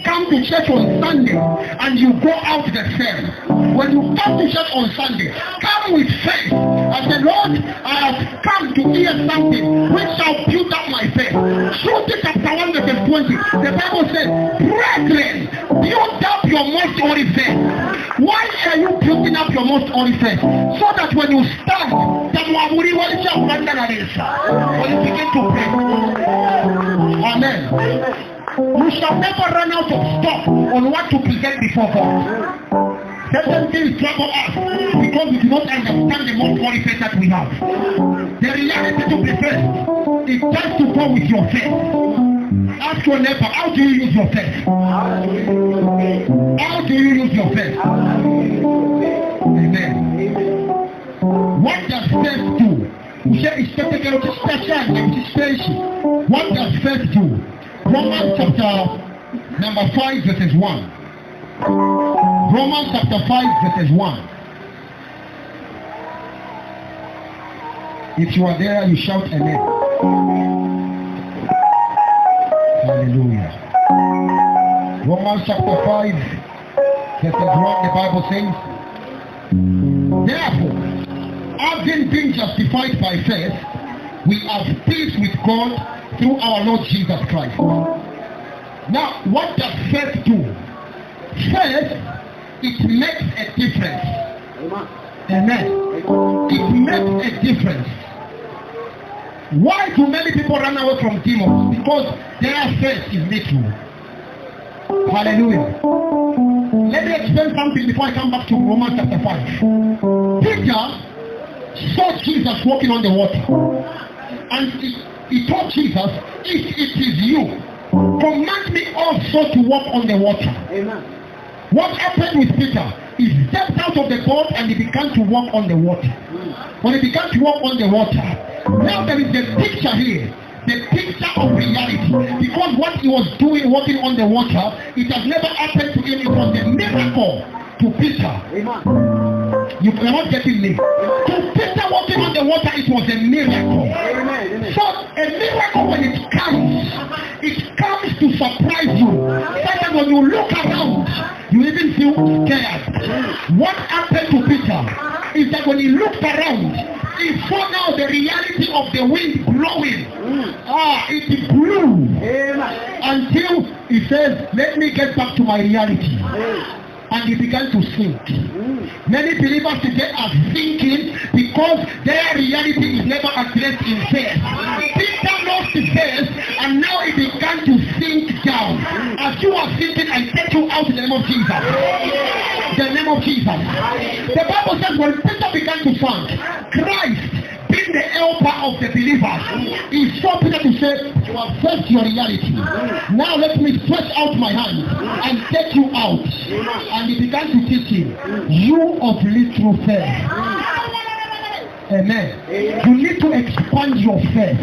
come to church on Sunday and you go out the same. When you come to church on Sunday, come with faith. I said, Lord, I have come to hear something which shall build up my faith. Truth chapter 1 verse 20. The Bible says, brethren, build up your most holy faith. Why are you building up your most holy faith? So that when you stand, when you begin to pray. Amen. You shall never run out of stock on what to present before God. Certain things trouble us because we do not understand the most holy faith that we have. The reality to be faced, it tends to go with your faith. Ask your neighbor, how do you use your faith? How do you use your faith? Amen. What does faith do? What does faith do? Romans chapter number 5 verses 1. Romans chapter 5 verses 1. If you are there, you shout amen. Hallelujah. Romans chapter 5 verses 1, the Bible says, therefore, having been justified by faith, we have peace with God through our Lord Jesus Christ. Now, what does faith do? Faith, it makes a difference. Amen. It makes a difference. Why do many people run away from demons? Because their faith is little. Hallelujah. Let me explain something before I come back to Romans chapter 5. Peter saw Jesus walking on the water. And he told Jesus, if it is you, command me also to walk on the water. Amen. What happened with Peter? He stepped out of the boat and he began to walk on the water. When he began to walk on the water, now there is a picture here. The picture of reality. Because what he was doing, walking on the water, it has never happened to him. It was a miracle to Peter. Amen. You cannot get it me. To Peter walking on the water, it was a miracle. Amen. So a miracle when it comes to surprise you. Sometimes when you look around, you even feel scared. What happened to Peter is that when he looked around, he saw now the reality of the wind blowing. It blew until he says, let me get back to my reality. And he began to sink. Many believers today are sinking because their reality is never addressed in faith. Peter lost his faith and now he began to sink down. As you are sinking, I take you out in the name of Jesus. The name of Jesus. The Bible says when Peter began to sink, Christ, being the helper of the believers, he saw Peter to say, you have faced your reality. Now let me stretch out my hand and take you out. And he began to teach him, you of little faith. Amen. You need to expand your faith.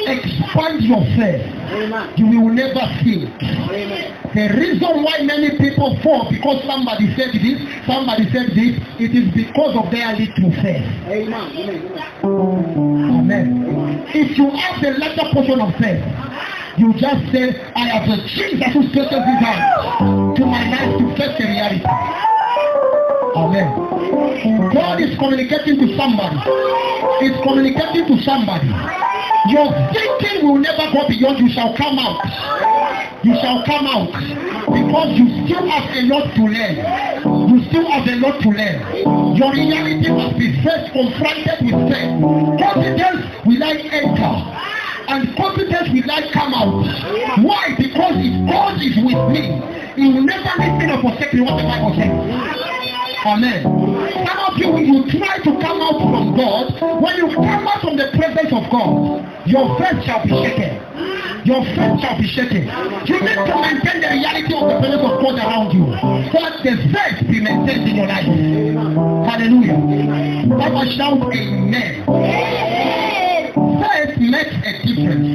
Expand your faith. You will never sink. The reason why many people fall because somebody said this, it is because of their little faith. Amen. If you have the latter portion of faith, you just say, I have a Jesus who stretches his hand to my life to face the reality. Amen. God is communicating to somebody. He's communicating to somebody. Your thinking will never go beyond. You shall come out. You shall come out. Because you still have a lot to learn. You still have a lot to learn. Your reality must be first confronted with faith. Confidence will I enter. And confidence will I come out. Why? Because if God is with me, he will never leave me nor forsake me, what the Bible says. Amen. Some of you, when you try to come out from God, when you come out from the presence of God, your faith shall be shaken. Your faith shall be shaken. You need to maintain the reality of the presence of God around you. So that the faith be maintained in your life. Hallelujah. Papa shout amen. Faith makes a difference.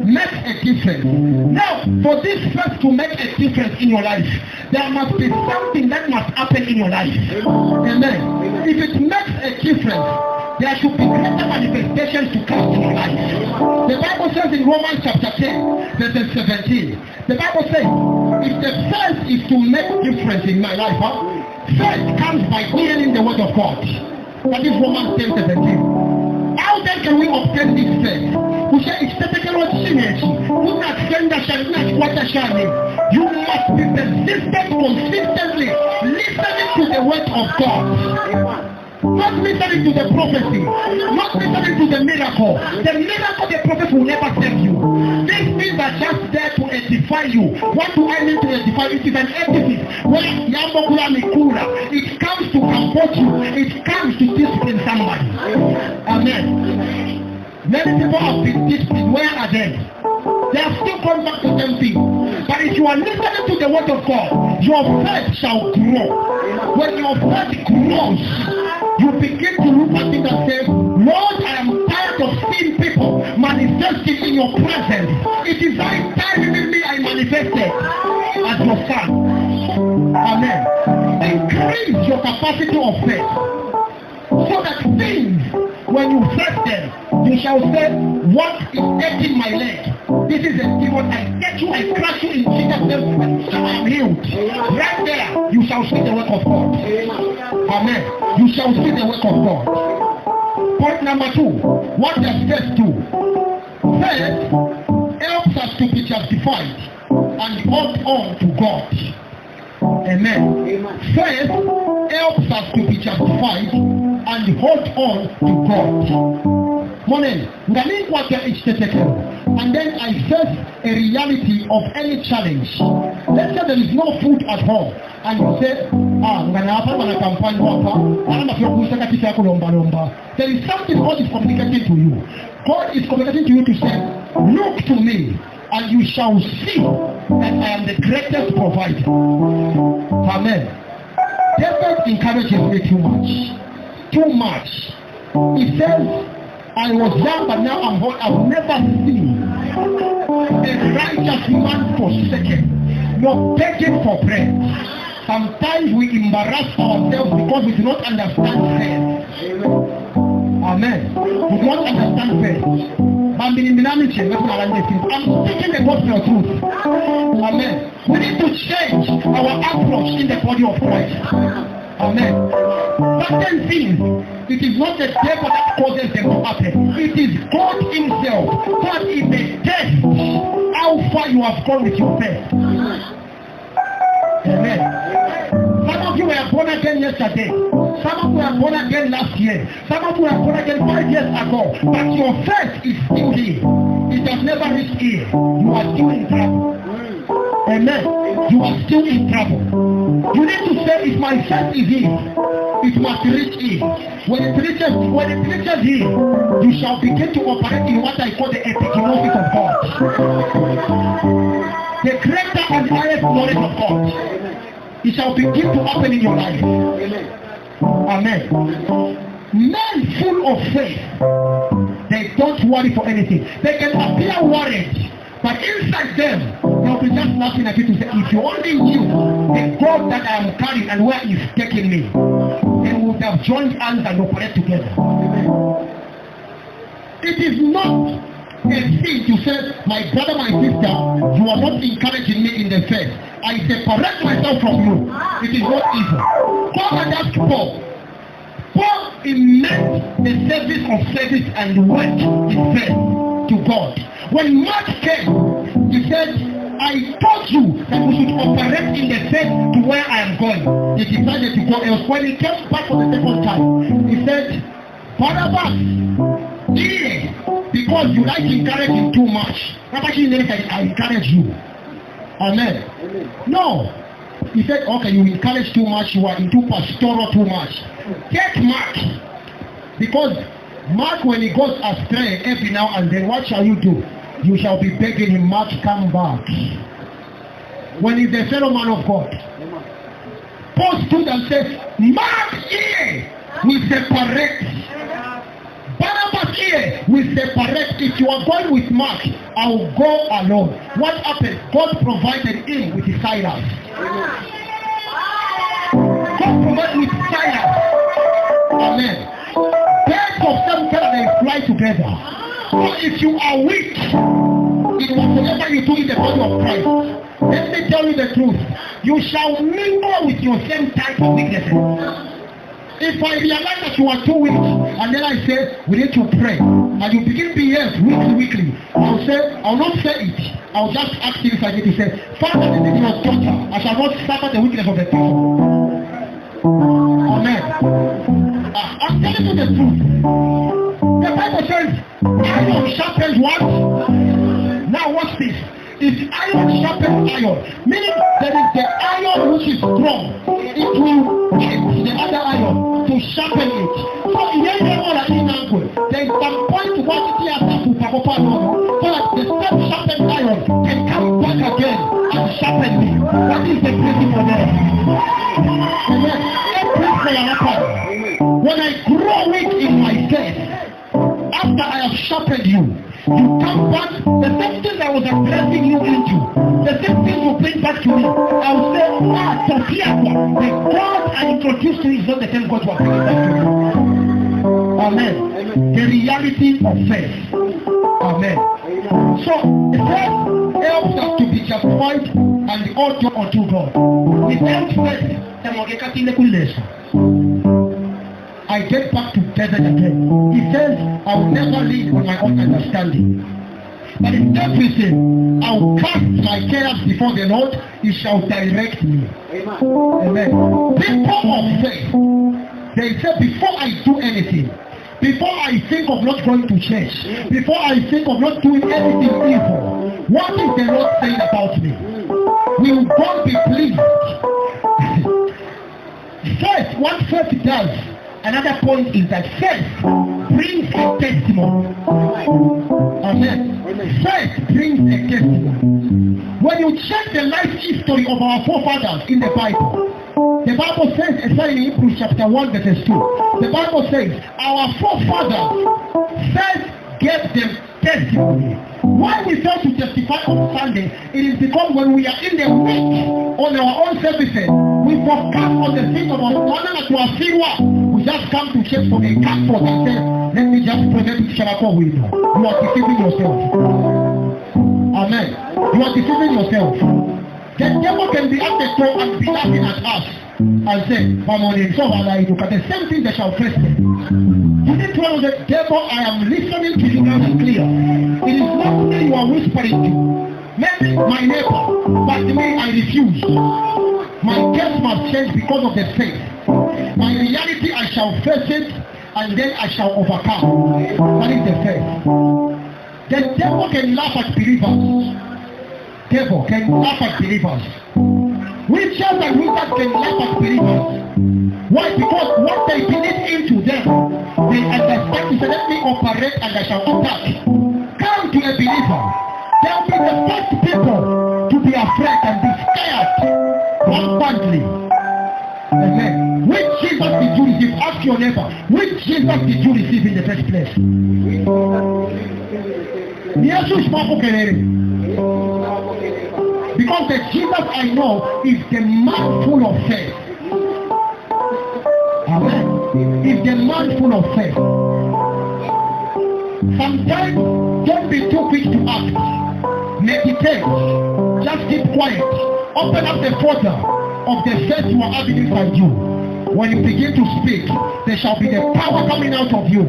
Makes a difference. Now, for this faith to make a difference in your life, there must be something that must happen in your life. Amen. If it makes a difference, there should be greater manifestations to come in your life. The Bible says in Romans chapter 10, verse 17, the Bible says, if the first is to make difference in my life, faith comes by hearing the word of God. That is Romans 10, 17. How then can we obtain this faith? You must be persistent, consistently listening to the word of God. Not listening to the prophecy, not listening to the miracle. The miracle, the prophet will never save you. These things are just there to edify you. What do I mean to edify? It is an edifice where Yambokula Mikura, it comes to comfort you, it comes to discipline somebody. Amen. Many people have been disciplined. Where are they? They have still come back to the same thing. But if you are listening to the word of God, your faith shall grow. When your faith grows, you begin to look at it and say, Lord, I am tired of seeing people manifesting in your presence. It is high time in me I manifested as your son. Amen. Increase your capacity of faith so that things, when you face them, you shall say, what is taking my leg? This is a demon. I get you, I crush you in Jesus' name, and I am healed. Right there, you shall see the work of God. Amen. You shall see the work of God. Point number 2. What does faith do? Faith helps us to be justified and hold on to God. Amen. Faith helps us to be justified and hold on to God. Morning, and then I face a reality of any challenge. Let's say there is no food at home, and you say, there is something God is communicating to you. God is communicating to you to say, look to me, and you shall see that I am the greatest provider. Amen. David encourages me too much. Too much. He says, I was young, but now I'm old. I've never seen a righteous man forsaken, nor begging for bread. Sometimes we embarrass ourselves because we do not understand faith. Amen. We do not understand faith. I'm speaking the gospel truth. Amen. We need to change our approach in the body of Christ. Amen. Certain things, it is not the devil that causes them to happen. It is God himself. God is the test how far you have gone with your faith. Amen. Some of you were born again yesterday. Some of you were born again last year. Some of you were born again 5 years ago. But your faith is still here. It has never reached here. You are still in trouble. Amen. You are still in trouble. You need to say, if my faith is here, it must reach here. When it reaches here, you shall begin to operate in what I call the epigenosis of God. The greater and highest knowledge of God. It shall begin to happen in your life. Amen. Men full of faith, they don't worry for anything. They can appear worried, but inside them, they'll be just laughing at you to say, if you only knew the God that I am carrying and where He's taking me, they would have joined hands and operate together. It is not a thing to say, my brother, my sister, you are not encouraging me in the faith. I separate myself from you. It is not evil. Go and ask Paul. Paul immersed the service of service and work in faith to God. When Mark came, he said, I told you that we should operate in the faith to where I am going. He decided to go else. When he came back for the second time, he said, Barnabas, because you like encouraging too much. Not actually I encourage you. Amen. No. He said, okay, you encourage too much, you are into pastoral too much. Get Mark. Because Mark, when he goes astray every now and then, what shall you do? You shall be begging him, Mark, come back. When he's a fellow man of God. Paul stood and said, Mark here, we separate. Barnabas here, we separate. If you are going with Mark, I will go alone. What happened? God provided him with Silas. God provided with Silas. Amen. Beds of testify together. So if you are weak in whatsoever you do in the body of Christ, let me tell you the truth. You shall mingle with your same type of weaknesses. If I realize that you are too weak, and then I say, we need to pray, and you begin to behave weakly, I'll not say it. I'll just ask you if I need to say, Father, this is your daughter. I shall not suffer the weakness of the people. Amen. I'm telling you the truth. The Bible says, iron sharpens what? Now watch this. If iron sharpens iron, meaning there is the iron which is strong, it will hit the other iron to sharpen it. So in any way there is some point what it has to Papa so that the same sharpened iron can come back again and sharpen me. What is the principle there? Amen. When I grow weak in my faith, after I have sharpened you, you come back, the same thing that was blessing you into, the same thing will bring back to me. I will say, Sophia, the God I introduced to you is not the same God who will bring it back to you. Amen. The reality of faith. Amen. So, faith helps us to be justified and the altar unto God. Without faith, I get back to David again. He says, I will never lean on my own understanding. But in everything, I will cast my cares before the Lord, He shall direct me. Amen. People of faith, they say, before I do anything, before I think of not going to church, before I think of not doing anything evil, what is the Lord saying about me? Will God be pleased? Faith, what faith does, another point is that faith brings a testimony. Amen. Faith brings a testimony. When you check the life history of our forefathers in the Bible says, especially in Hebrews chapter 1 verse 2, the Bible says, our forefathers first gave them testimony. Why we fail to testify on Sunday, it is because when we are in the week on our own services, we focus on the things of our honor to our silver. We just come to church for a comfort and say, let me just present it Shabbat with you. You are deceiving yourself. Amen. You are deceiving yourself. The devil can be at the door and be laughing at us and say, the same thing they shall face them. You need to know the devil, I am listening to you now clear. It is not me you are whispering to. Maybe my neighbor, but me I refuse. My case must change because of the faith. My reality I shall face it and then I shall overcome. That is the faith. The devil can laugh at believers. Devil can laugh at believers. Witches and wizards can laugh at believers. Why? Because what they believe into them, they understand to say, let me operate and I shall attack. Come to a believer. They will be the first people to be afraid and be scared constantly. Amen. Which Jesus did you receive? Ask your neighbor. Which Jesus did you receive in the first place? Because the Jesus I know is the man full of faith. Amen. Is the man full of faith. Sometimes don't be too quick to ask. Meditate. Just keep quiet. Open up the portal of the faith you are having inside you. When you begin to speak, there shall be the power coming out of you,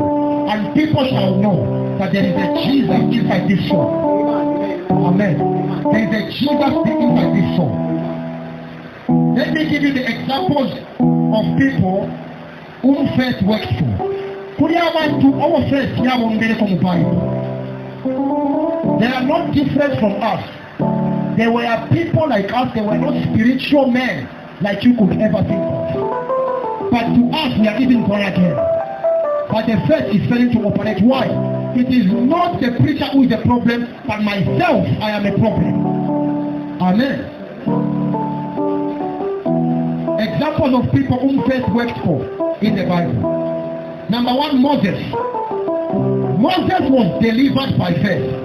and people shall know that there is a Jesus inside this soul. Amen. There is a Jesus inside this soul. Let me give you the examples of people whom faith worked for. They are not different from us. They were people like us. They were not spiritual men like you could ever think of. But to us, we are even born again. But the faith is failing to operate. Why? It is not the preacher who is the problem, but myself, I am a problem. Amen. Examples of people whom faith worked for in the Bible. Number one, Moses. Moses was delivered by faith.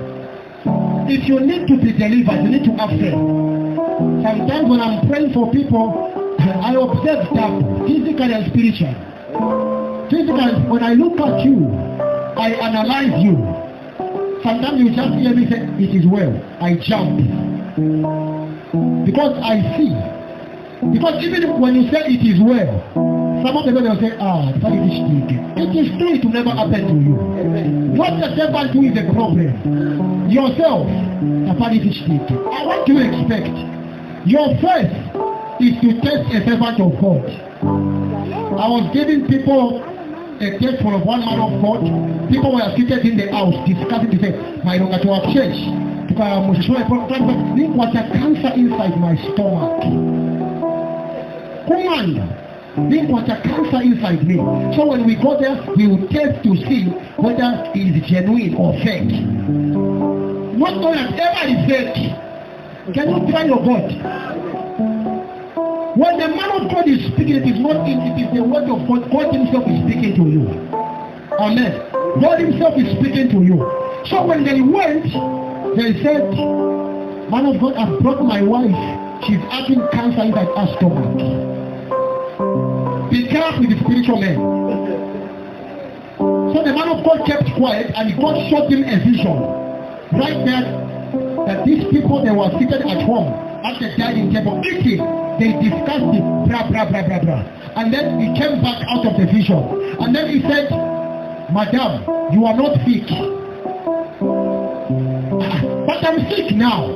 If you need to be delivered, you need to have faith. Sometimes when I'm praying for people, I observe that physical and spiritual. Physical, when I look at you, I analyze you. Sometimes you just hear me say, it is well. I jump. Because I see. Because even when you say it is well, some of the people will say, it is true, it will never happen to you. What the servant do is a problem. Yourself, what do you expect? Your first is to test a servant of God. I was giving people a test for one man of God. People were seated in the house discussing, they said, my longer to have changed. What a cancer inside my stomach. Command. Think what a cancer inside me. So when we go there, we will test to see whether it is genuine or fake. Not whatever is fake. Can you try your God? When the man of God is speaking, it is not it is the word of God. God himself is speaking to you. Amen. God himself is speaking to you. So when they went, they said, man of God, I've brought my wife. She's having cancer inside her stomach. Be careful with the spiritual man. So the man of God kept quiet and God showed him a vision. Right there, that these people, they were seated at home at the dining table eating. They discussed it, blah, blah, blah, blah, blah. And then he came back out of the vision. And then he said, Madam, you are not sick. But I'm sick now.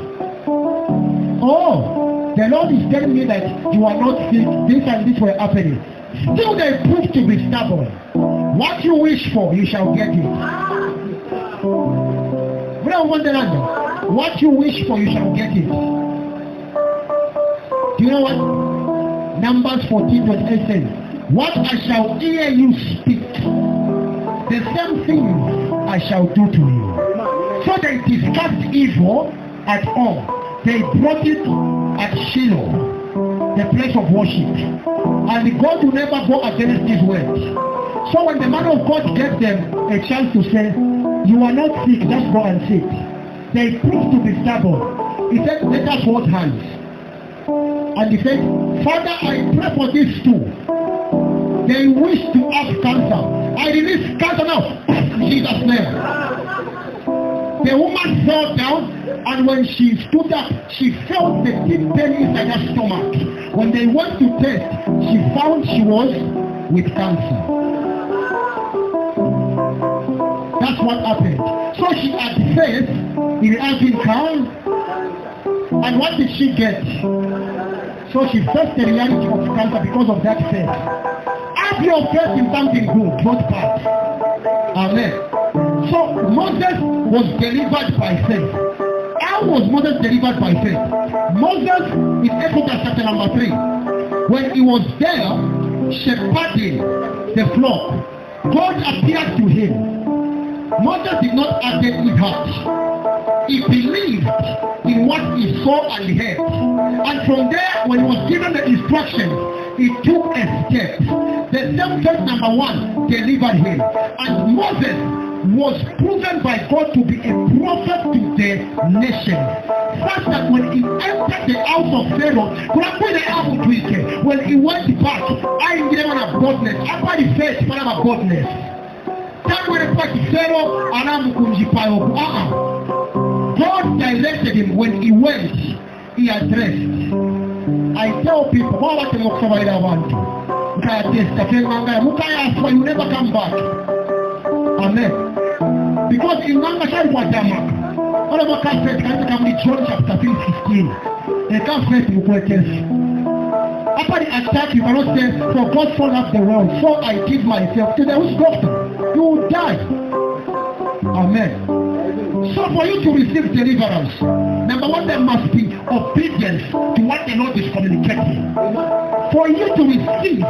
Oh, the Lord is telling me that you are not sick. This and this were happening. Still they prove to be stubborn. What you wish for, you shall get it. What you wish for, you shall get it. Do you know what? Numbers 14:28 says, what I shall hear you speak, the same thing I shall do to you. So they discussed evil at home. They brought it at Shiloh, the place of worship. And God will never go against his word. So when the man of God gave them a chance to say, you are not sick, just go and sit. They proved to be stubborn. He said, let us hold hands. And he said, Father, I pray for these two. They wish to have cancer. I release cancer now. In Jesus' name. The woman fell down, and when she stood up, she felt the deep pain inside her stomach. When they went to test, she found she was with cancer. That's what happened. So she had faith in having calm. And what did she get? So she faced the reality of cancer because of that faith. Have your faith in something good, not bad. Amen. So Moses was delivered by faith. How was Moses delivered by faith? Moses in Exodus chapter number 3, when he was there shepherding the flock, God appeared to him. Moses did not harden his heart. He believed in what he saw and heard. And from there, when he was given the instructions, he took a step. The same faith number 1 delivered him. And Moses was proven by God to be a prophet to the nation. Such that when he entered the house of Pharaoh, when he went back, I didn't have boldness. After the faith, he didn't have boldness. God directed him. When he went, he addressed. I tell people, what you never come back. Amen. Because in Nangasha Wadama, all of us said, can come to John chapter 15. They can't face you questions. After the attack, you cannot say, for God so loved the world, so I give myself to the who's doctor. You will die. Amen. So for you to receive deliverance, number 1, there must be obedience to what the Lord is communicating. For you to receive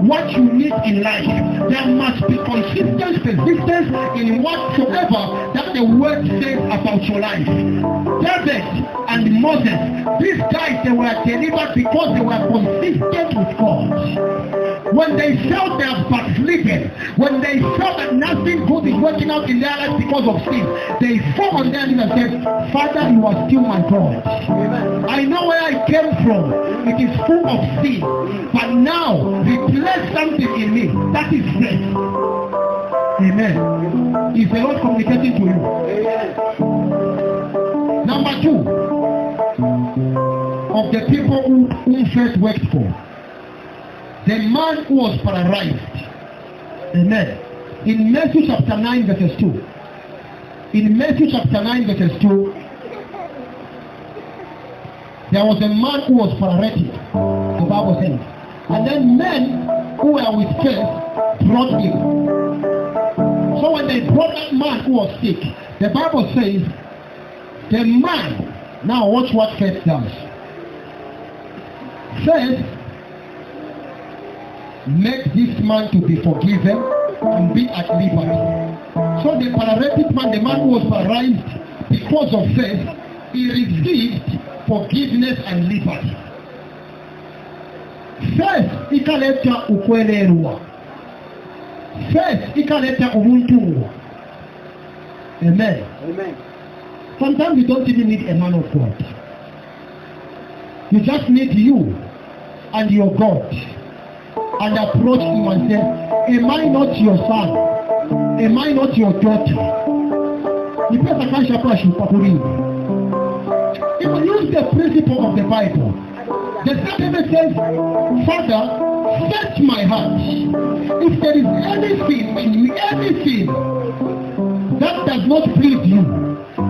what you need in life, there must be consistent persistence in whatsoever that the word says about your life. David and Moses, these guys, they were delivered because they were consistent with God. When they felt they are backslidden, when they felt that nothing good is working out in their life because of sin, they fall on their knees and said, Father, you are still my God. I know where I came from. It is full of sin. But now, replace something in me. That is faith. Amen. Is the Lord communicating to you? Number 2, of the people who first worked for, the man who was paralyzed. Amen. In Matthew chapter 9 verses 2. In Matthew chapter 9 verses 2, there was a man who was paralytic, the Bible says. And then men who were with faith brought him. So when they brought that man who was sick, the Bible says, the man, now watch what faith does. Faith makes this man to be forgiven and be at liberty. So the paralytic man, the man who was paralyzed because of faith, he received forgiveness and liberty. Faith ikaleta ukwelewa. Faith ikaleta ubuntu. Amen. Amen. Sometimes you don't even need a man of God. You just need you and your God. And approach him and say, am I not your son? Am I not your daughter? You use the principle of the Bible. The scripture says, Father, search my heart. If there is anything in me, anything that does not please you,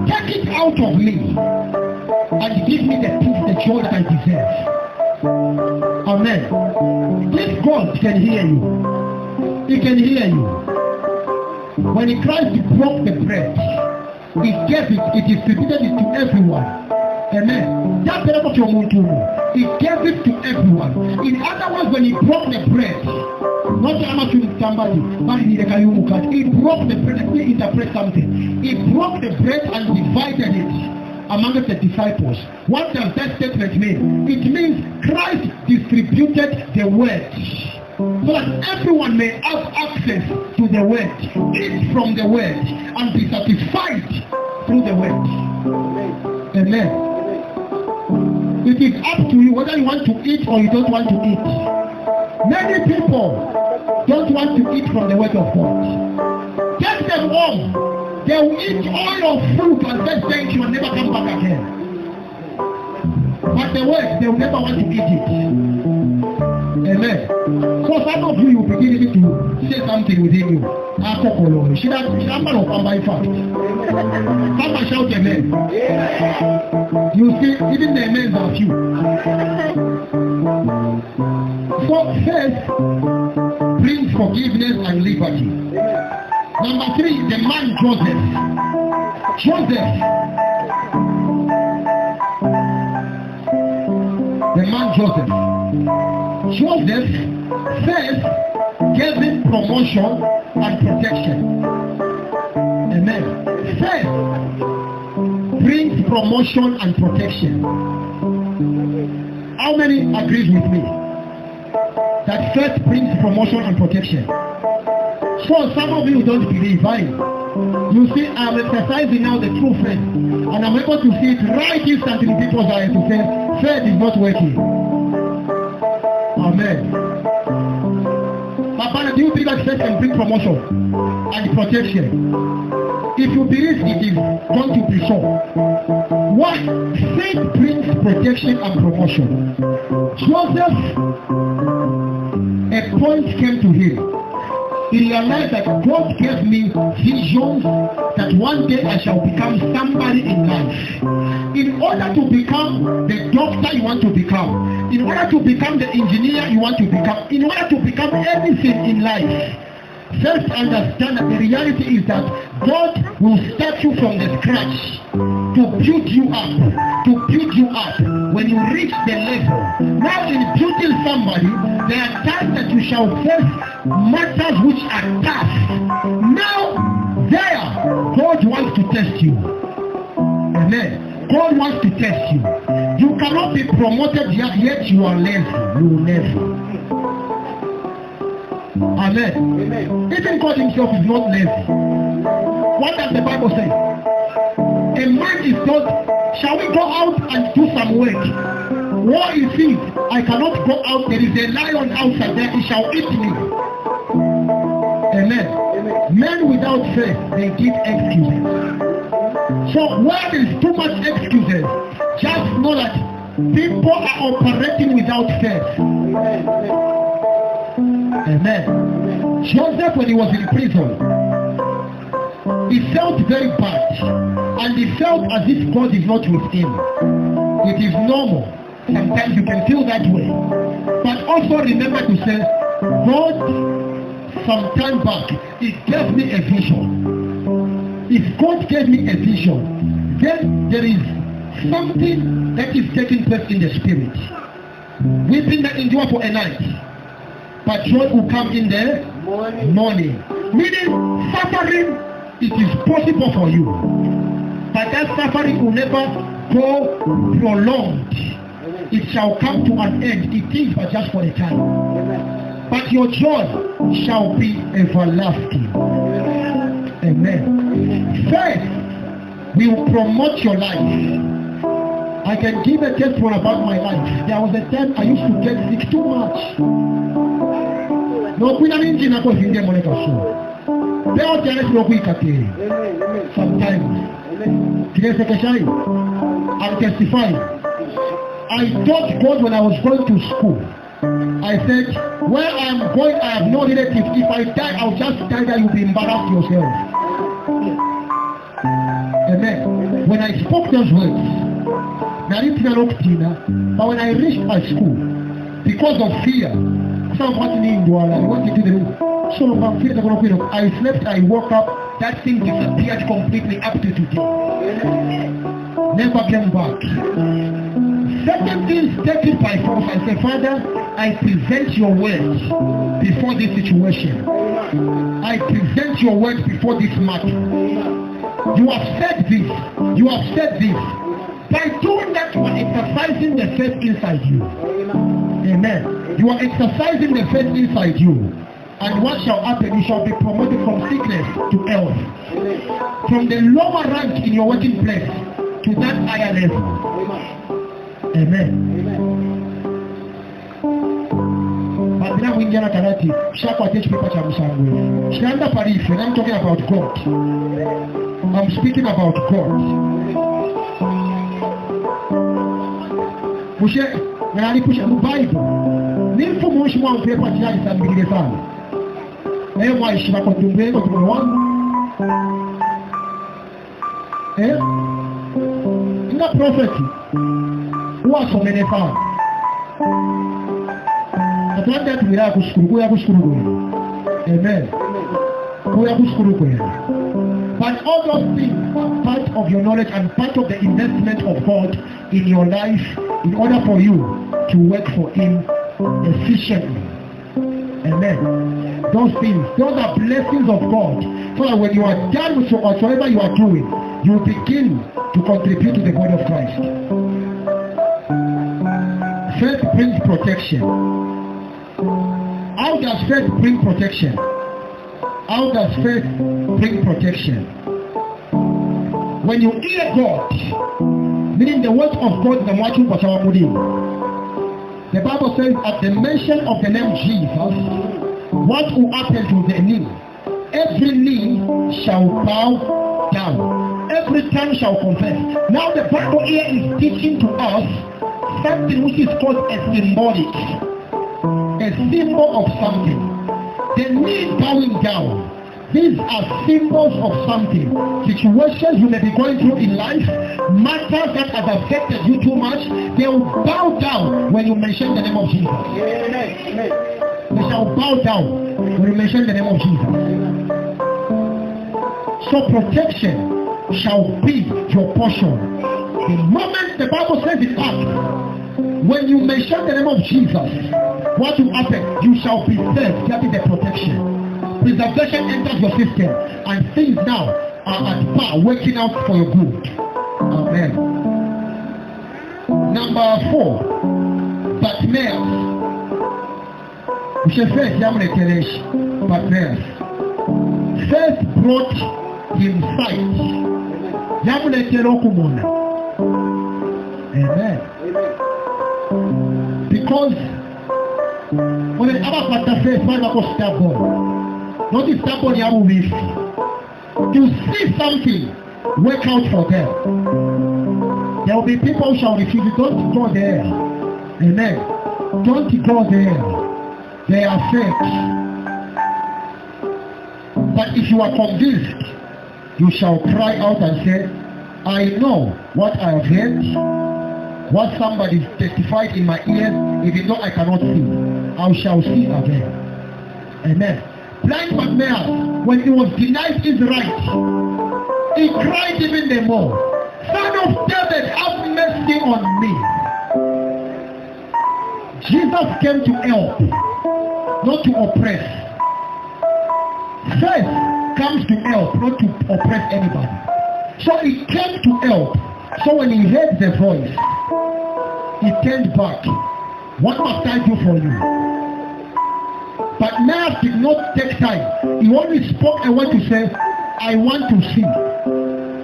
take it out of me and give me the peace, the joy that I deserve. Amen. This God can hear you. He can hear you. When he Christ broke the bread, he gave it, he distributed it to everyone. Amen. That he gave it to everyone. In other words, when he broke the bread, not somebody, but he broke the bread. Let me interpret something. He broke the bread and divided it among the disciples. What does that statement mean? It means Christ distributed the word so that everyone may have access to the word, eat from the word, and be satisfied through the word. Amen. It is up to you whether you want to eat or you don't want to eat. Many people don't want to eat from the word of God. Take them home. They will eat all your food and say thank you and never come back again. But the word, they will never want to eat it. Amen. So some of you will begin to say something within you. Should I come by fact? Come and shout amen. You see, even the amens are few. So faith brings forgiveness and liberty. Number 3, the man Joseph. The man Joseph. Joseph, faith gave him promotion and protection. Amen. Faith brings promotion and protection. How many agree with me that faith brings promotion and protection? So some of you don't believe, right? You see, I'm exercising now the true faith, and I'm able to see it right instantly. People's eyes to say, faith is not working. Amen. Papa, do you believe that faith can bring promotion and protection? If you believe it is going to be so, what? Faith brings protection and promotion. Joseph, a point came to him. He realized that God gave me visions that one day I shall become somebody in life. In order to become the doctor you want to become, in order to become the engineer you want to become, in order to become anything in life, first understand that the reality is that God will start you from the scratch to build you up, when you reach the level. Now in building somebody, there are times that you shall face matters which are tough. Now there, God wants to test you. Amen. God wants to test you. You cannot be promoted yet you are lazy. You will never. Amen. Amen. Even God himself is not lazy. What does the Bible say? A man is not, shall we go out and do some work? War is it? I cannot go out. There is a lion outside there. He shall eat me. Amen. Men without faith, they give excuses. So where there is too much excuses, just know that people are operating without faith. Amen. Joseph, when he was in prison, he felt very bad, and he felt as if God is not with him. It is normal. Sometimes you can feel that way. But also remember to say, God, some time back, He gave me a vision. If God gave me a vision, then there is something that is taking place in the spirit. Weeping may endure for a night, but joy will come in the morning. Meaning, suffering, it is possible for you, but that suffering will never go prolonged. It shall come to an end. It is but just for a time. But your joy shall be everlasting. Amen. Faith will promote your life. I can give a testimony about my life. There was a time I used to get sick too much. No, sometimes. I'm testifying. I taught God when I was going to school. I said, where I am going, I have no relative. If I die, I'll just die there. You'll be embarrassed yourself. Amen. When I spoke those words, but when I reached my school, because of fear, I slept, I woke up, that thing disappeared completely up to today. Never came back. Second thing, take it by force. I say, Father, I present your word before this situation. I present your word before this matter. You have said this. You have said this. By doing that, you are exercising the faith inside you. Amen. You are exercising the faith inside you. And what shall happen? You shall be promoted from sickness to health. From the lower rank in your working place to that higher level. Amen. But now we get a karate. Shaka teach people to understand. Shanda Parife. I'm talking about God. I'm speaking about God. Pushe, when I push the Bible, nilfo moshi mwa upepa tiyari sambigile sana. Na mwa ishima kwa tumbrego tumwangu. Nga prophet huwa somene sana. Atwanda tumira kushukuru. Amen. Kuya kushukuru. But all those things are part of your knowledge and part of the investment of God in your life in order for you to work for Him efficiently. Amen. Those things, those are blessings of God. So that when you are done with whatsoever you are doing, you begin to contribute to the body of Christ. Faith brings protection. How does faith bring protection? How does faith bring protection? When you hear God, meaning the word of God, the Bible says at the mention of the name Jesus, what will happen to the knee? Every knee shall bow down. Every tongue shall confess. Now the Bible here is teaching to us something which is called a symbolic. A symbol of something. The knee bowing down. These are symbols of something. Situations you may be going through in life, matters that have affected you too much, they will bow down when you mention the name of Jesus. Amen. They shall bow down when you mention the name of Jesus. So protection shall be your portion. The moment the Bible says it up, when you mention the name of Jesus, what will happen? You shall be saved. That is the protection. Preservation enters your system, and things now are at par, working out for your good. Amen. Number 4, Bartimaeus. We should first Bartimaeus. First brought him sight. Amen. Because when the other part says, "Why not stop God?" Not is somebody who will to see something, work out for them. There will be people who shall refuse it. Don't go there. Amen. Don't go there. They are fake. But if you are convinced, you shall cry out and say, I know what I have heard, what somebody testified in my ears, even though I cannot see, I shall see again. Amen. Blind Bartimaeus, when he was denied his right, he cried even the more, Son of David, have mercy on me. Jesus came to help, not to oppress. Faith comes to help, not to oppress anybody. So he came to help. So when he heard the voice, he turned back. What must I do for you? But Bartimaeus did not take time. He only spoke a word to say, I want to see.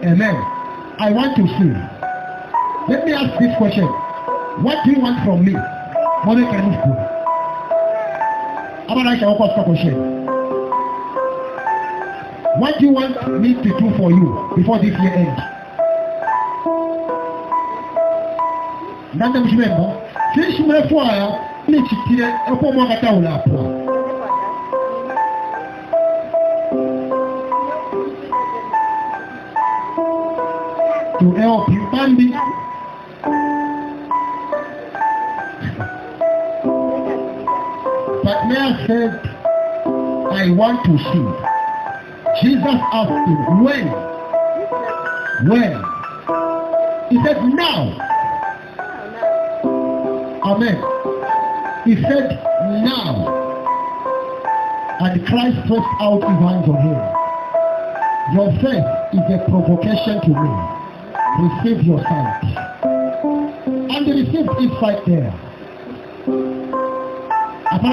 Amen. I want to see. Let me ask this question. What do you want from me? What do you want me to do for you before this year ends? To help you, Bambi. But Bartimaeus said, I want to see. Jesus asked him, when? When? He said, now. Amen. He said, now. And Christ stretched out his hands on him. Your faith is a provocation to me. Receive your sight. And the receipt is right there. What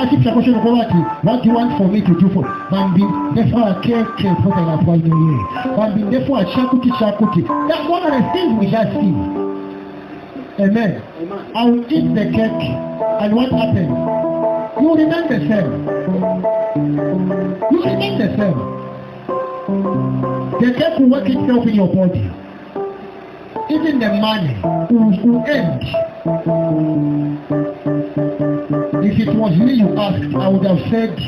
do you want for me to do for Bambi? Therefore, I can't put an appointment. Bambi, therefore, I shakuti. That's one of the things we just see. Amen. I will eat the cake, and what happens? You will remain the same. You will remain the same. The cake will work itself in your body. Even the money will end. If it was me you asked, I would have said,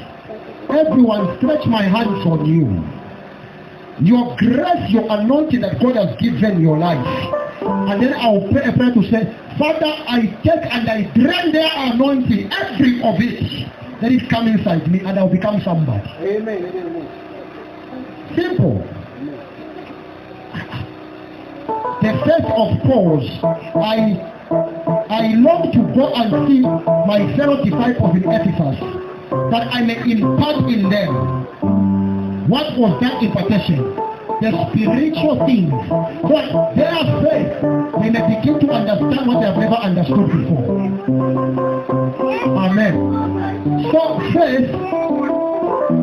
everyone stretch my hands on you. Your grace, your anointing that God has given your life. And then I will pray a prayer to say, Father, I take and I drain their anointing, every of it. Let it come inside me and I will become somebody. Amen. Simple. The first of course, I long to go and see my fellow disciples in Ephesus, that I may impart in them. What was that impartation? The spiritual things. But their faith, they may begin to understand what they have never understood before. Amen. So faith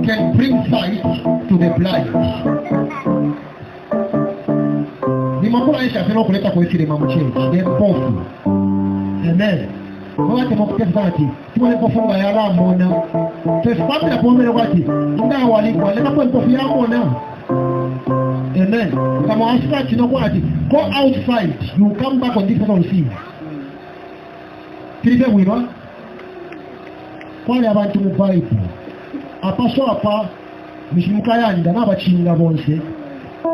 can bring sight to the blind. The mambo aisha tena kuleta kwa ile mambo change. The pofu. Amen. Wakati mkutazati, tuone pofu ya ramona. Tespata pombe wakati. Nda walikuwa leta pofu ya ramona. Amen. Kama asika chinokwati, go outside. You come back on this person see. Kile wiwa. Kwani abantu mu Bible. Apaso apa mishimukayanda n'abachinga bonse.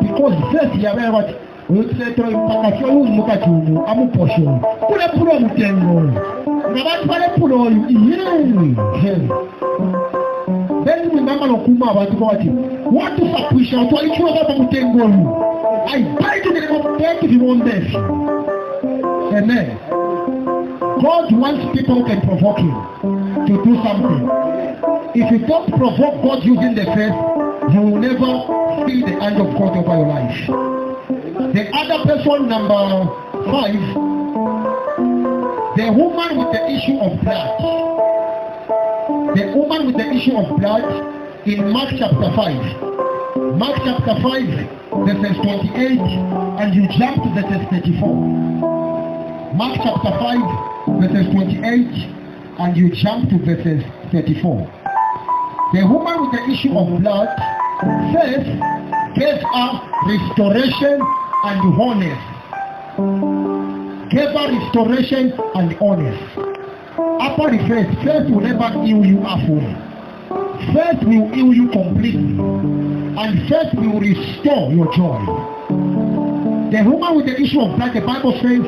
Because faith yabaye bati Usetro impakasyo y'umukati umu amuposho kule pulo mutengo ngabantu bale pulo yini then mama lokuma abantu bati what to sakwisha to ikiwa baba mutengo I buy to the competitive in one day. Amen. God wants people who can provoke him to do something. If you don't provoke God using the faith, you will never feel the hand of God over your life. The other person, number 5, the woman with the issue of blood. The woman with the issue of blood in Mark chapter 5. Mark chapter 5, verses 28, and you jump to verses 34. Mark chapter 5, verses 28, and you jump to verses 34. The woman with the issue of blood first gave her restoration and wholeness. Gave her restoration and wholeness. After the first will never heal you halfway. First will heal you completely. And first will restore your joy. The woman with the issue of blood, the Bible says,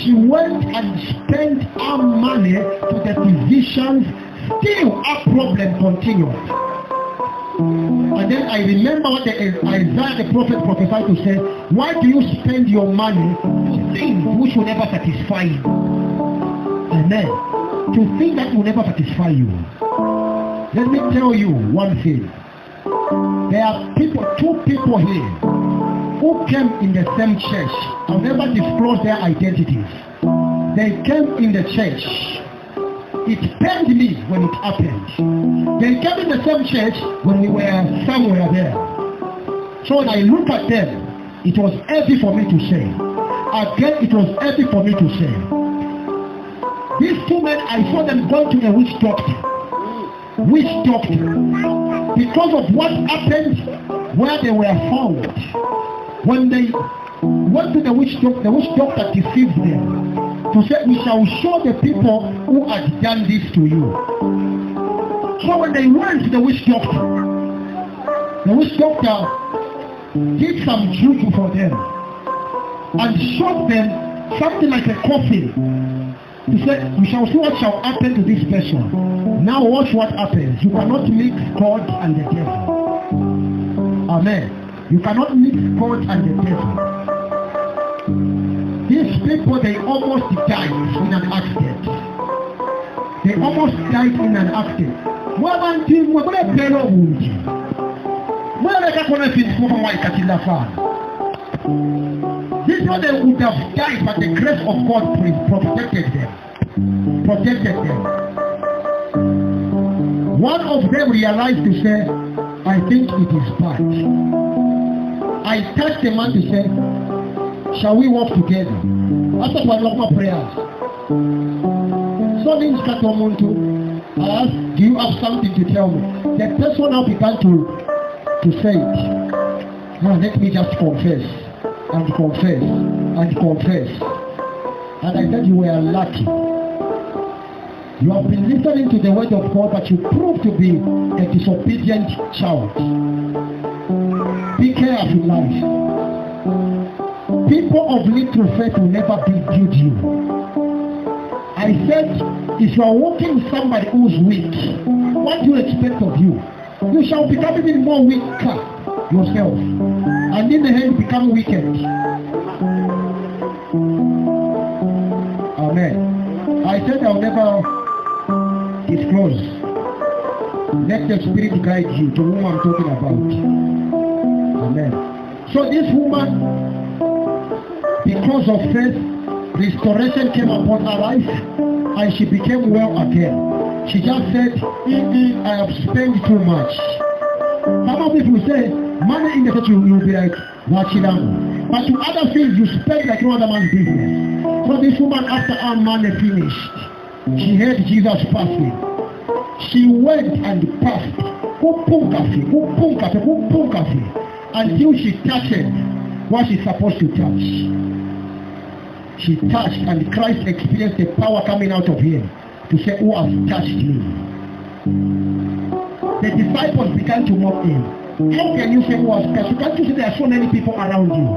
she went and spent her money to the physicians. Still her problem continued. And then I remember what Isaiah the prophet prophesied to say, why do you spend your money to things which will never satisfy you? Amen. To think that will never satisfy you. Let me tell you one thing. There are two people here who came in the same church. I'll never disclose their identities. They came in the church. It pained me when it happened. They came in the same church when we were somewhere there. So when I look at them, it was heavy for me to say. Again, it was heavy for me to say. These two men, I saw them going to a witch doctor. Witch doctor. Because of what happened where they were found. When they went to the witch doctor deceived them. To say, we shall show the people who had done this to you. So when they went to the witch doctor did some juju for them and showed them something like a coffin. He said, we shall see what shall happen to this person. Now watch what happens. You cannot mix God and the devil. Amen. You cannot mix God and the devil. These people, they almost died in an accident. They almost died in an accident. We're going to play no wound. This is what they would have died, but the grace of God protected them. One of them realized to say, I think it is bad. I touched the man to say, shall we walk together? After one of my prayers. So I asked, do you have something to tell me? The person now began to say it. Now let me just confess. And confess. And I said you were lucky. You have been listening to the word of God, but you proved to be a disobedient child. Be careful in life. People of little faith will never build you. I said, if you are walking with somebody who is weak, what do you expect of you? You shall become even more weaker yourself. And in the end, become wicked. Amen. I said I'll never disclose. Let the Spirit guide you to whom I'm talking about. Amen. So this woman, because of faith, restoration came upon her life and she became well again. She just said, I have spent too much. Some people say, money in the church, you'll be like, watching them. But to other things, you spend like no other man's business. So this woman, after her money finished, she heard Jesus passing. She went and passed until she touched what she's supposed to touch. She touched, and Christ experienced the power coming out of him to say, who has touched me? The disciples began to mock him. How can you say who has touched you? Can't you see there are so many people around you?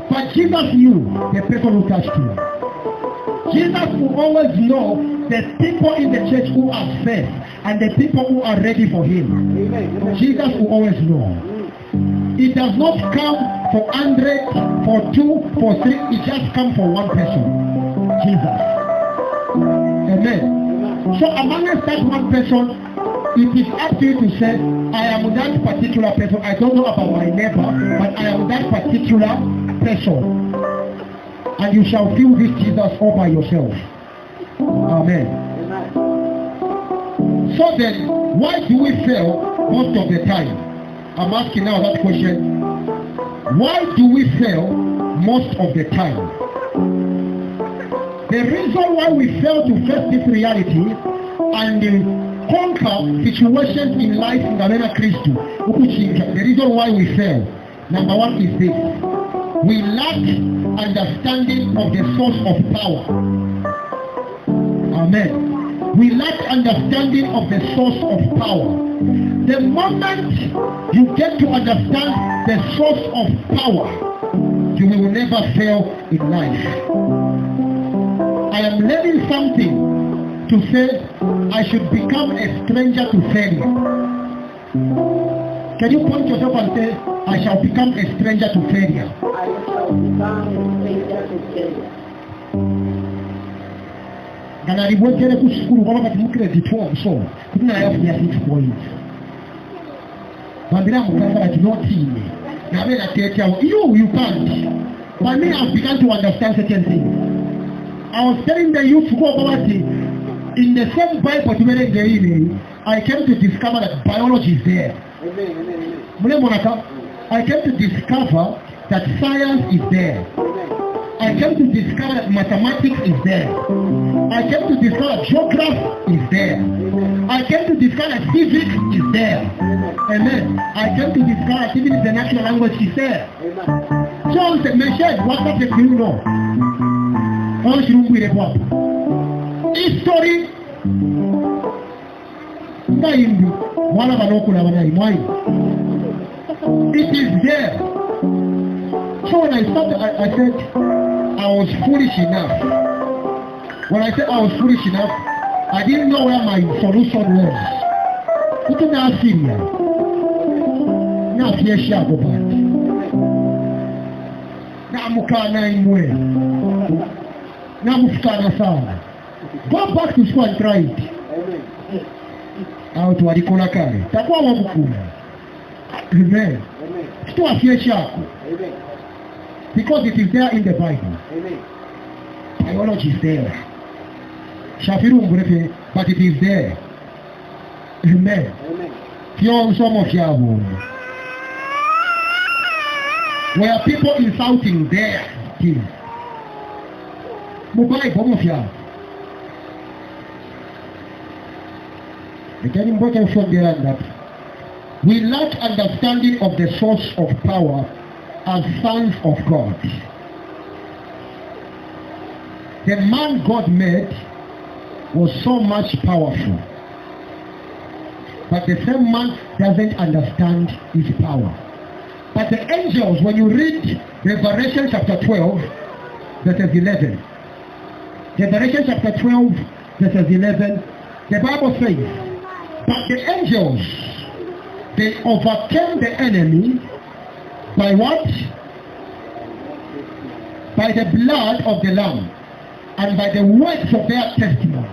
But Jesus knew the person who touched him. Jesus will always know the people in the church who are faith and the people who are ready for him. Amen. Jesus will always know. It does not come for 100, for 2, for 3. It just comes for one person. Jesus. Amen. So amongst that one person, it is up to you to say, I am that particular person. I don't know about my neighbor, but I am that particular person. And you shall feel this Jesus all by yourself. Amen. So then, why do we fail most of the time? I'm asking now that question. Why do we fail most of the time? The reason why we fail to face this reality and conquer situations in life in the name of Christ. The reason why we fail, number one is this: we lack understanding of the source of power. Amen. We lack understanding of the source of power. The moment you get to understand the source of power, you will never fail in life. I am learning something to say I should become a stranger to failure. Can you point yourself and say, I shall become a stranger to failure? I shall become a stranger to failure. Ganaribwegere kushukuru kwa wakati credit form so kuna yafu ya 6 points. Bandira mukanga ati not in. Na bela tete you can't. But me I've begun to understand certain things. I was telling the youth to go about it. In the same Bible I came to discover that biology is there. I came to discover that science is there. I came to discover that mathematics is there. I came to discover that geography is there. I came to discover that physics is there. Amen. I came to discover that even the national language is there. So I said, Michelle, what does it mean now? History. It is there. So when I started, I said I was foolish enough. When I said I was foolish enough, I didn't know where my solution was. It is not serious. Not here, shadow bad. Now mukana imwe. Now mukana sana. Go back to school and try it. Out to Adikola Kare. Takwa wabukuna. Amen. Still a fear shaku. Because it is there in the Bible. Biology is there. Shafiru mbrefe, but it is there. Amen. Pure some of Yahoo. Where people insulting there. Mubai bomb of Yahoo. Again, important from there that we lack understanding of the source of power as sons of God. The man God made was so much powerful, but the same man doesn't understand his power. But the angels, when you read Revelation chapter 12, verses 11, Revelation chapter 12, verses 11, the Bible says, but the angels, they overcame the enemy by what? By the blood of the Lamb and by the words of their testimony.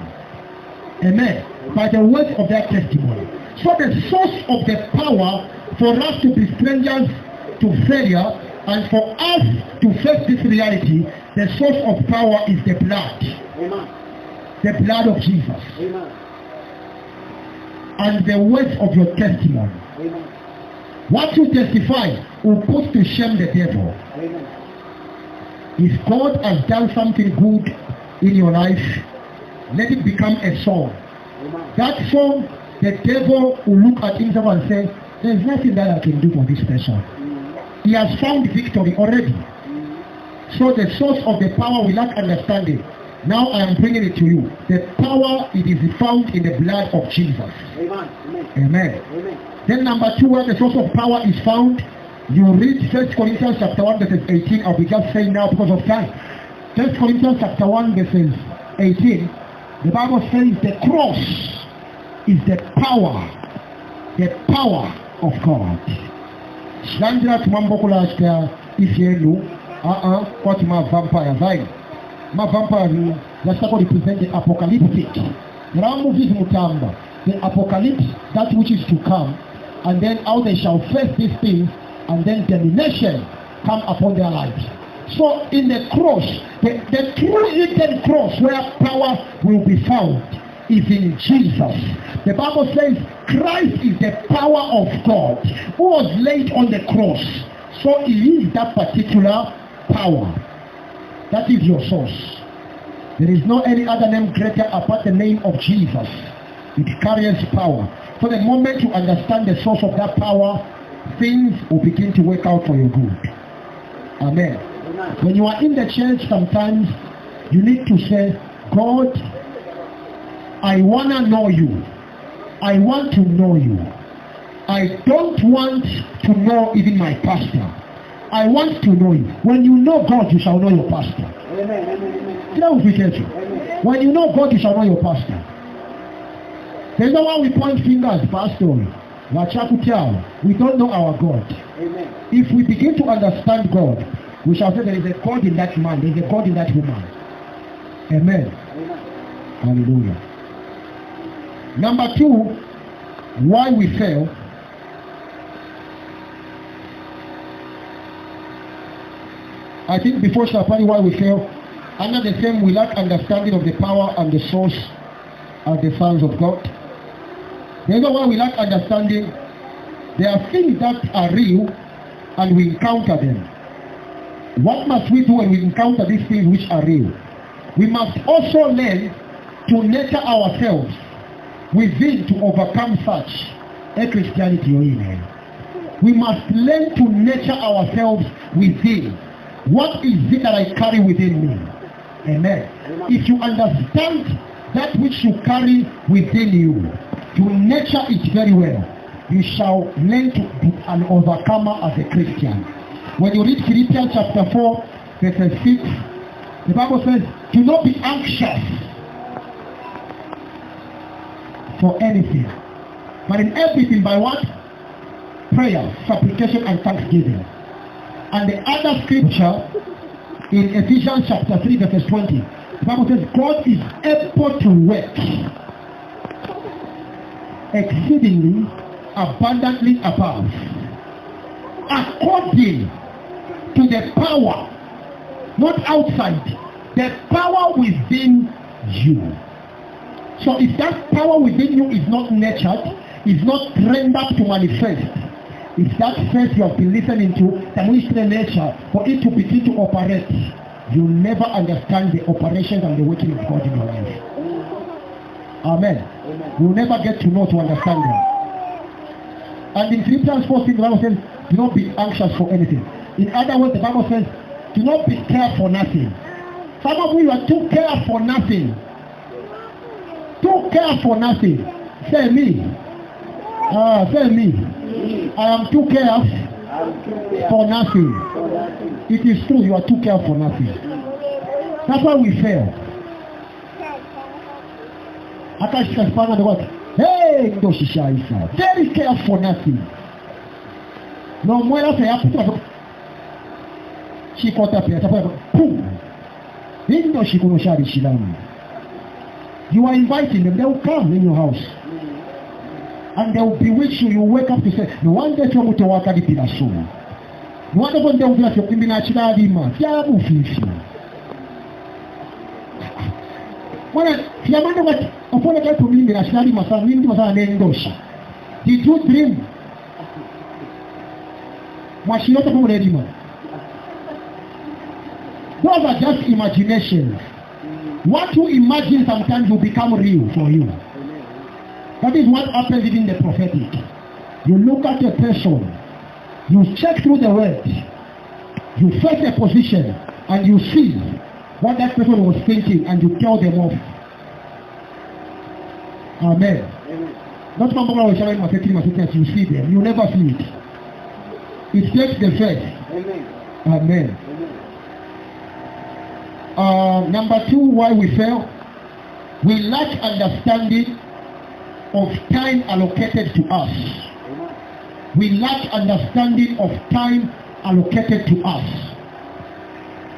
Amen. By the words of their testimony. So the source of the power for us to be strangers to failure and for us to face this reality, the source of power is the blood. Amen. The blood of Jesus. Amen. And the words of your testimony. Amen. What you testify will put to shame the devil. Amen. If God has done something good in your life, let it become a song. Amen. That song, the devil will look at himself and say, there is nothing that I can do for this person. Mm-hmm. He has found victory already. Mm-hmm. So the source of the power will not understand it. Now I am bringing it to you. The power, it is found in the blood of Jesus. Amen. Amen. Amen. Then number 2, where the source of power is found, you read 1 Corinthians chapter 1 verses 18. I'll be just saying now because of time. 1 Corinthians chapter 1 verses 18. The Bible says the cross is the power of God. Shandra tumambokula ashka ifyenu what my vampire vibe. My vampire that's what represent the apocalyptic. There are movies mutamba. The apocalypse, that which is to come, and then how they shall face these things, and then domination come upon their lives. So in the cross, the true hidden cross where power will be found is in Jesus. The Bible says Christ is the power of God who was laid on the cross. So he is that particular power. That is your source. There is no any other name greater apart the name of Jesus. It carries power. So the moment you understand the source of that power, things will begin to work out for your good. Amen. When you are in the church, sometimes you need to say, God, I want to know you. I want to know you. I don't want to know even my pastor. I want to know you. When you know God, you shall know your pastor. Amen. When you know God, you shall know your pastor. There's no one we point fingers, pastor. We don't know our God. Amen. If we begin to understand God, we shall say there is a God in that man, there is a God in that woman. Amen. Hallelujah. Number 2, why we fail. I think before Shapani, why we fail, under the same, we lack understanding of the power and the source of the sons of God. The reason why we lack understanding, there are things that are real and we encounter them. What must we do when we encounter these things which are real? We must also learn to nurture ourselves within to overcome such a Christianity. We must learn to nurture ourselves within. What is it that I carry within me? Amen. If you understand that which you carry within you, you nurture it very well, you shall learn to be an overcomer as a Christian. When you read Philippians chapter 4, verse 6, the Bible says, do not be anxious for anything, but in everything by what? Prayer, supplication, and thanksgiving. And the other scripture in Ephesians chapter 3, verse 20, the Bible says, God is able to work exceedingly abundantly above, according to the power, not outside, the power within you. So if that power within you is not nurtured, is not trained up to manifest, if that faith you have been listening to, the mystery nature, for it to begin to operate, you never understand the operations and the working of God in your life. Amen. You will never get to know, to understand them. And in Philippians 4, the Bible says, do not be anxious for anything. In other words, the Bible says, do not be care for nothing. Some of you are too care for nothing. Too care for nothing. Say me. Say me. I am too care for nothing. It is true, you are too care for nothing. That's why we fail. Akashika spana the what? Hey, ndo shisha isa. Very care for nothing. No mwela se yapu. Shikota pia tapo. Boom. Ndo shikuno shari shilamu. You are inviting them, they will come in your house. And they will bewitch you. You wake up to say, no one day you to walk at the pillar soul. No one day you will have to be natural man. Yabu fifi. When you man what upon a guy to be natural man, mean was an endosha. Did you dream? Was she not a ready man? Those are just imaginations. What you imagine sometimes will become real for you. That is what happens in the prophetic. You look at a person, you check through the word, you face a position, and you see what that person was thinking, and you tell them off. Amen. Not somebody will share my secret, you see them, you never see it. It takes the faith. Amen. Number 2, why we fail? We lack understanding of time allocated to us. We lack understanding of time allocated to us.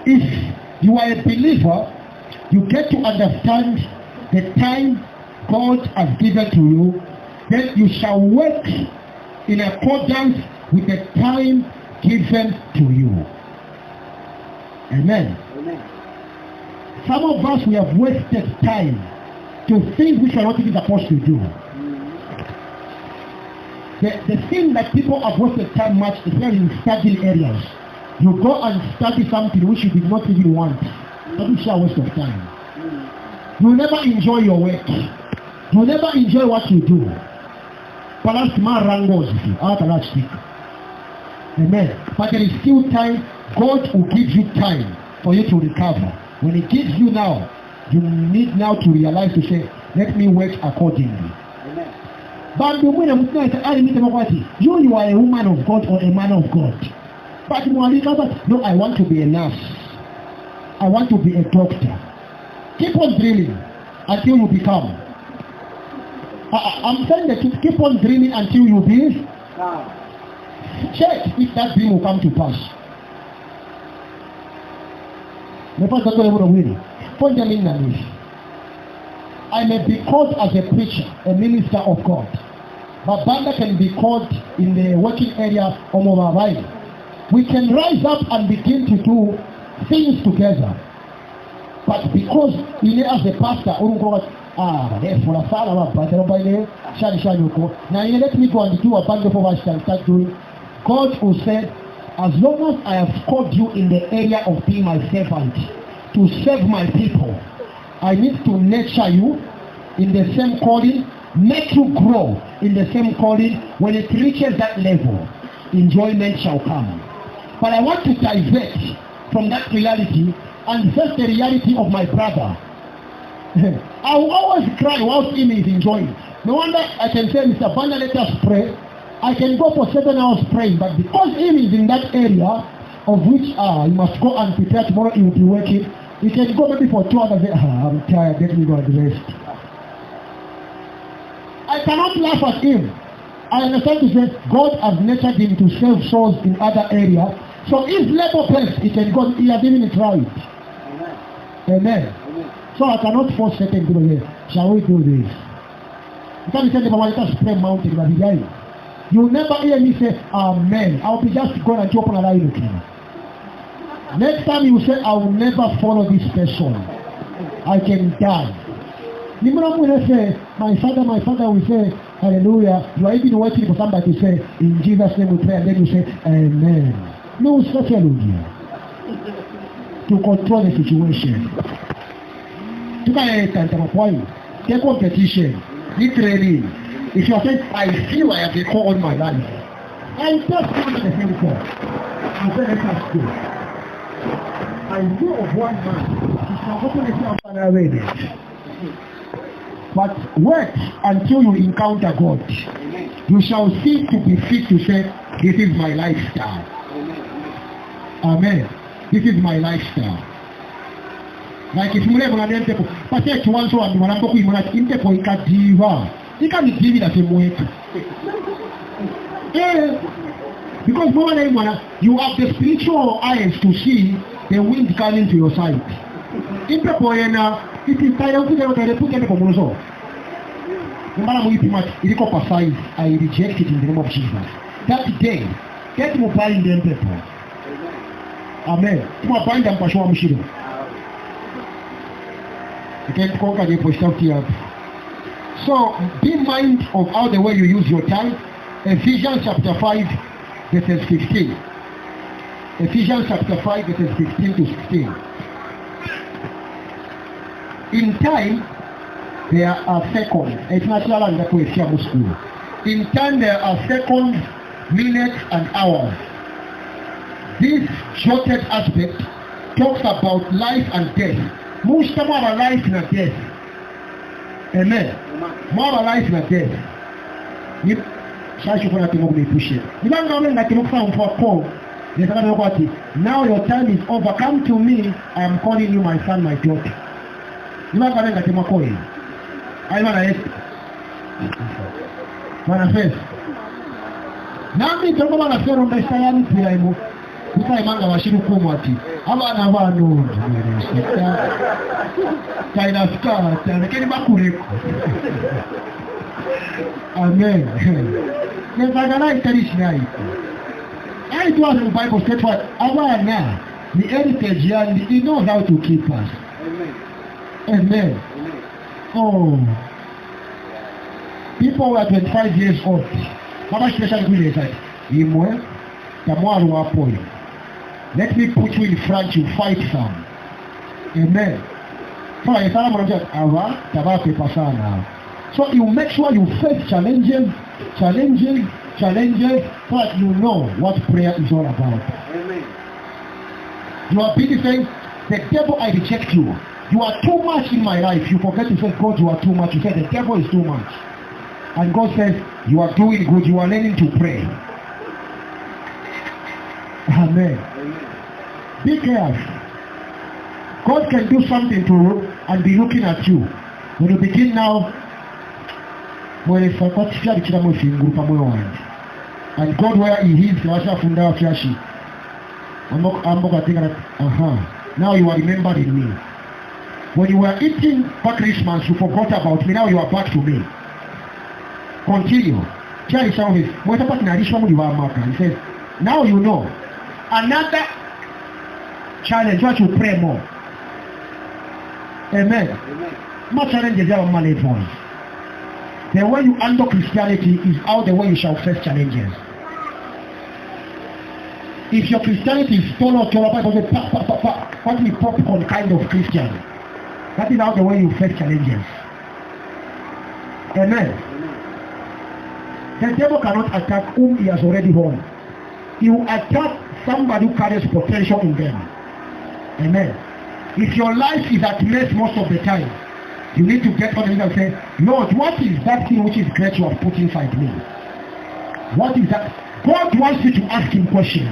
If you are a believer, you get to understand the time God has given to you, then you shall work in accordance with the time given to you. Amen. Amen. Some of us, we have wasted time to things which we are not even supposed to do. The thing that people have wasted time much is very in studying areas. You go and study something which you did not even want. That is a waste of time. You will never enjoy your work. You never enjoy what you do. Perhaps man wrangles you. How can I speak? Amen. But there is still time. God will give you time for you to recover. When He gives you now, you need now to realize to say, let me work accordingly. But you are a woman of God or a man of God. But no, I want to be a nurse. I want to be a doctor. Keep on dreaming until you become. I'm saying that keep on dreaming until you be. Check if that dream will come to pass. I may be called as a preacher, a minister of God. But Banda can be called in the working area of Mobile. We can rise up and begin to do things together. But because as a pastor, now let me go and do a band of us and start doing. God will say, as long as I have called you in the area of being my servant, to serve my people, I need to nurture you in the same calling, make you grow in the same calling. When it reaches that level, enjoyment shall come. But I want to divert from that reality and face the reality of my brother. I will always cry whilst him is enjoying. No wonder I can say, Mr. Banda, let us pray. I can go for 7 hours praying, but because him is in that area of which you must go and prepare tomorrow, he will be working. You can go maybe for 2 hours and say, I'm tired, let me go and rest. I cannot laugh at him. I understand to say God has nurtured him to save souls in other areas. So if labor pains, he can go, he has even tried. Amen. So I cannot force certain people here. Shall we do this? You can't say, let us pray mountain, but behind. You'll never hear me say, Amen. I'll be just going and open a line with you. Next time you say, I will never follow this person. I can die. When say, my father will say, hallelujah. You are even waiting for somebody to say, in Jesus' name we pray, and then you say, Amen. No, such hallelujah. To control the situation. To get competition, literally. If you are saying, I feel I have been called all my life, I just want the same call. I said, let us go. I know of one man, he shall open himself and arrange it. But work until you encounter God. You shall seek to be fit to say, this is my lifestyle. Amen. This is my lifestyle. Like if you live on a temple, but say to one so and one book in temple, you can't diva. You can't be giving the same way. Because more than one, you have the spiritual eyes to see the wind coming to your side. In people, it is tired of the put them from also. No matter what you much, it is I reject it in the name of Jesus. That day, get more buying them people. Amen. You are buying them for sure. You can't conquer the positive. So be mindful of how the way you use your time. Ephesians chapter 5, verses 15. Ephesians chapter 5, verses 15 to 16. In time, there are seconds. It's natural and that's why school. In time, there are seconds, minutes, and hours. This shorted aspect talks about life and death. Most of our life and death. Amen. More of our life and death. You shall for that you push it. You don't know that you found for a call. Now your time is over. Come to me. I am calling you my son, my daughter. You don't know that you calling. I want to manifest. Now me talk about a fair on the science behind. Manga washiru kumati abana bano kaina skata nekeni bakureko. Amen. Nezagala italishinai. I do have the Bible straightforward. Abana the heritage and he knows how to keep us. Amen. Oh, people who are 25 years old. Mama special good is like Imwe Tamwaru Apoyo. Let me put you in front, you fight some. Amen. So I said, Ava, Tabaki Pasana. So you make sure you face challenges, so that you know what prayer is all about. Amen. You are busy saying, the devil, I reject you. You are too much in my life. You forget to say, God, you are too much. You say, the devil is too much. And God says, you are doing good. You are learning to pray. Amen. Amen. Be careful. God can do something to you and be looking at you. When you begin now, and God, where He is, now you are remembering me. When you were eating for Christmas, you forgot about me. Now you are back to me. Continue. He says, now you know. Another challenge, you have to pray more. Amen. Amen. My challenge is our money voice. The way you handle Christianity is how the way you shall face challenges. If your Christianity is follow what we popcorn kind of Christian, that is how the way you face challenges. Amen. The devil cannot attack whom he has already won. He will attack somebody who carries potential in them. Amen. If your life is at mess most of the time, you need to get on and say, Lord, what is that thing which is great you have put inside me? What is that? God wants you to ask him questions.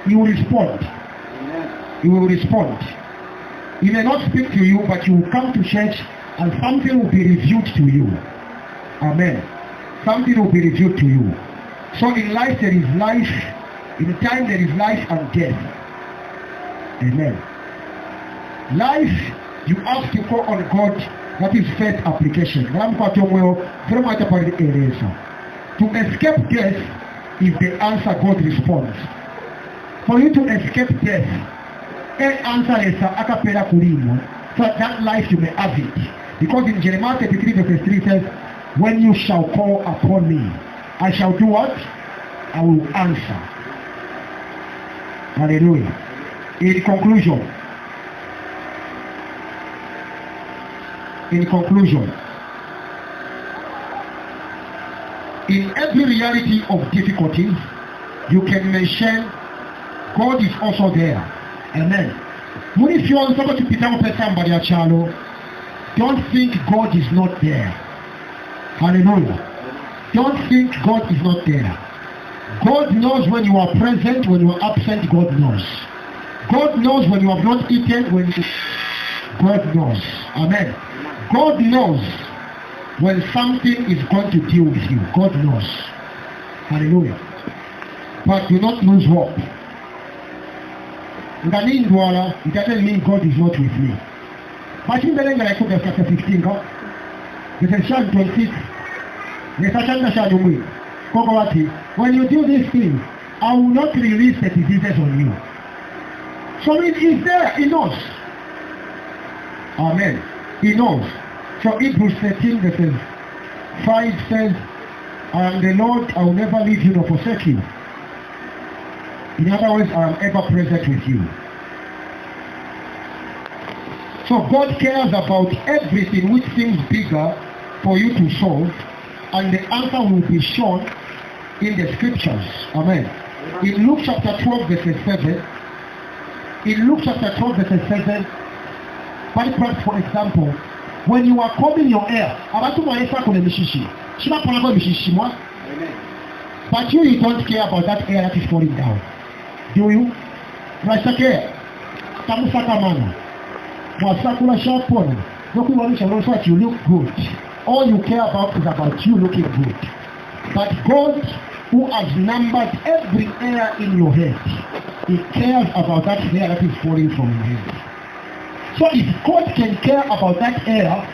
He will respond. Amen. He will respond. He may not speak to you, but you will come to church and something will be revealed to you. Amen. Something will be revealed to you. So in life there is life. In time there is life and death. Amen. Life, you have to call on God. That is faith application. To escape death is the answer God responds. For you to escape death, a answer is acapella kurimo. So that life you may have it. Because in Jeremiah 33 verse 3 says, when you shall call upon me, I shall do what? I will answer. Hallelujah. In conclusion, in every reality of difficulties, you can mention God is also there. Amen. What if you want somebody to become somebody at Chalo? Don't think God is not there. Hallelujah. Don't think God is not there. God knows when you are present, when you are absent, God knows. God knows when you have not eaten, God knows. Amen. God knows when something is going to deal with you. God knows. Hallelujah. But do not lose hope. It doesn't mean God is not with me. But in the language I quote chapter 15, Psalm 26, when you do this thing, I will not release the diseases on you. So it is there, he knows. Amen. He knows. So Hebrews 13 verses 5 says, I am the Lord, I will never leave you nor forsake you. In other words, I am ever present with you. So God cares about everything which seems bigger for you to solve, and the answer will be shown in the scriptures. Amen. In Luke chapter 12 verses 7, for example, when you are combing your hair, but you don't care about that hair that is falling down. Do you? You look good. All you care about is about you looking good. But God, who has numbered every hair in your head, He cares about that hair that is falling from your head. So if God can care about that hair,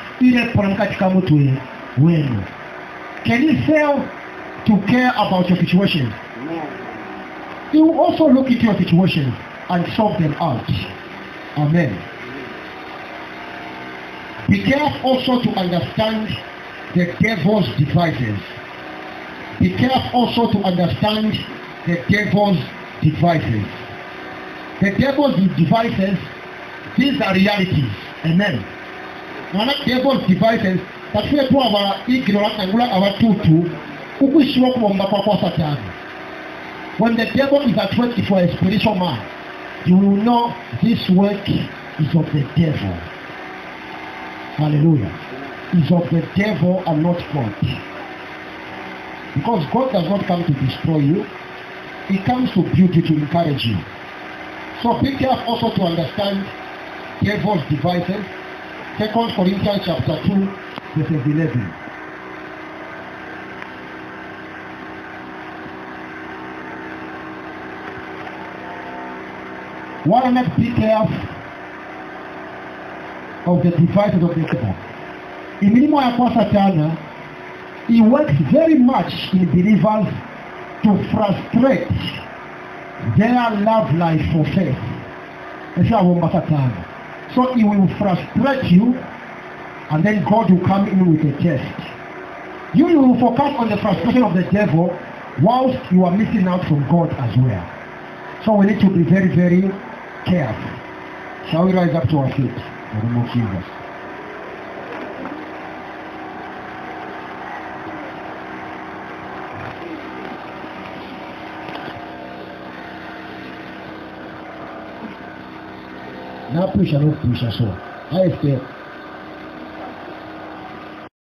can He fail to care about your situation? He will also look into your situation and solve them out. Amen. Be careful also to understand the devil's devices. Be careful also to understand the devil's devices. The devil's devices, these are realities. Amen. Now, not devil's devices, Kafile tu aba ignorant angula abatutu ukushwa kuomba kwa Satani. When the devil is at work for a spiritual man, you will know this work is of the devil. Hallelujah. Is of the devil and not God. Because God does not come to destroy you. He comes to build you, to encourage you. So be careful also to understand devil's devices. 2 Corinthians chapter 2, verse 11. Why not be careful of the devices of the devil? Imirimo ya kwa Satana, he works very much in believers to frustrate their love life for faith. So he will frustrate you, and then God will come in with a test. You will focus on the frustration of the devil whilst you are missing out from God as well. So we need to be very, very careful. Shall we rise up to our feet? In the name of Jesus. Now preach and not preach as well. I say